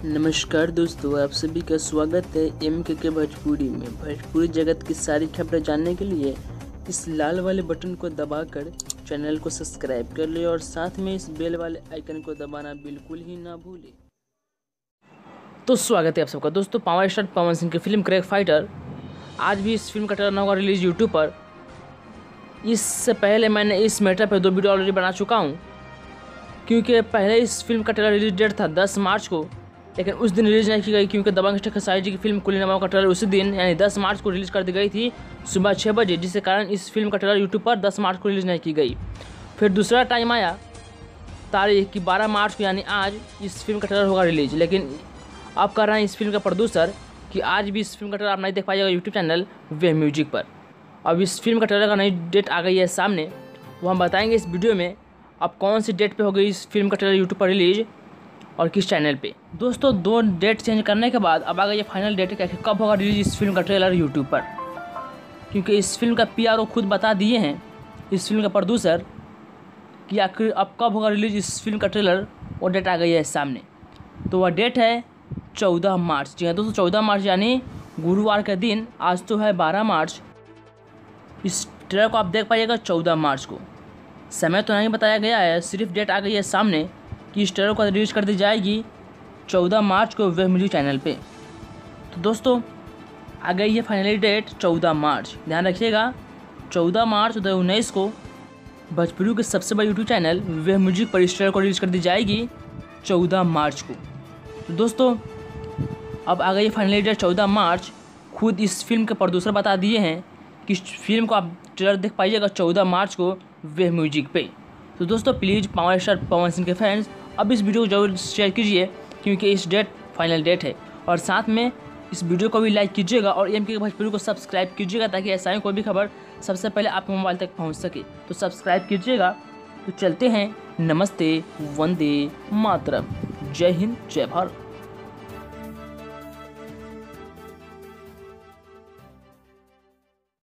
नमस्कार दोस्तों, आप सभी का स्वागत है MKK भोजपुरी में। भोजपुरी जगत की सारी खबरें जानने के लिए इस लाल वाले बटन को दबाकर चैनल को सब्सक्राइब कर ले और साथ में इस बेल वाले आइकन को दबाना बिल्कुल ही ना भूलें। तो स्वागत है आप सबका दोस्तों। पावर स्टार पवन सिंह की फिल्म क्रैक फाइटर, आज भी इस फिल्म का ट्रेलर होगा रिलीज यूट्यूब पर। इससे पहले मैंने इस मैटर पर 2 वीडियो ऑलरेडी बना चुका हूँ, क्योंकि पहले इस फिल्म का ट्रेलर रिलीज डेट था 10 मार्च को, लेकिन उस दिन रिलीज नहीं की गई क्योंकि दबंग स्टार खेसारी जी की फिल्म कुली नवाब का ट्रेलर उसी दिन यानी 10 मार्च को रिलीज कर दी गई थी सुबह 6 बजे, जिसके कारण इस फिल्म का ट्रेलर यूट्यूब पर 10 मार्च को रिलीज नहीं की गई। फिर दूसरा टाइम आया तारीख की 12 मार्च को, यानी आज इस फिल्म का ट्रेलर होगा रिलीज। लेकिन अब कर रहे हैं इस फिल्म का प्रोड्यूसर कि आज भी इस फिल्म का ट्रेलर आप नहीं देख पाइएगा यूट्यूब चैनल वे म्यूजिक पर। अब इस फिल्म का ट्रेलर का नई डेट आ गई है सामने, वो हम बताएंगे इस वीडियो में। अब कौन सी डेट पे हो गई इस फिल्म का ट्रेलर यूट्यूब पर रिलीज और किस चैनल पे। दोस्तों 2 डेट चेंज करने के बाद अब आ गई फाइनल डेट कि कब होगा रिलीज इस फिल्म का ट्रेलर यूट्यूब पर, क्योंकि इस फिल्म का PRO खुद बता दिए हैं, इस फिल्म का प्रोड्यूसर, कि आखिर अब कब होगा रिलीज इस फिल्म का ट्रेलर। वो डेट आ गई है सामने, तो वह डेट है 14 मार्च। जी हाँ दोस्तों, 14 मार्च यानी गुरुवार के दिन। आज तो है 12 मार्च। इस ट्रेलर को आप देख पाइएगा 14 मार्च को। समय तो नहीं बताया गया है, सिर्फ डेट आ गई है सामने कि इस ट्रेलर को रिलीज कर दी जाएगी 14 मार्च को वे म्यूजिक चैनल पे। तो दोस्तों आ गई है फाइनली डेट 14 मार्च। ध्यान रखिएगा 14 मार्च 2019 को भोजपुरी के सबसे बड़े यूट्यूब चैनल वे म्यूजिक पर इस ट्रेलर को रिलीज कर दी जाएगी 14 मार्च को। तो दोस्तों अब आ गई है फाइनली डेट 14 मार्च। खुद इस फिल्म के प्रोड्यूसर बता दिए हैं कि इस फिल्म को आप ट्रेलर देख पाइएगा 14 मार्च को वे म्यूजिक पे। तो दोस्तों please power star Pawan Singh के फैंस अब इस वीडियो को जरूर शेयर कीजिए, क्योंकि इस डेट फाइनल डेट है। और साथ में इस वीडियो को भी लाइक कीजिएगा और MKK भोजपुरी को सब्सक्राइब कीजिएगा, ताकि ऐसा ही कोई भी खबर सबसे पहले आपके मोबाइल तक पहुंच सके। तो सब्सक्राइब कीजिएगा। तो चलते हैं, नमस्ते, वंदे मातरम, जय हिंद, जय भारत।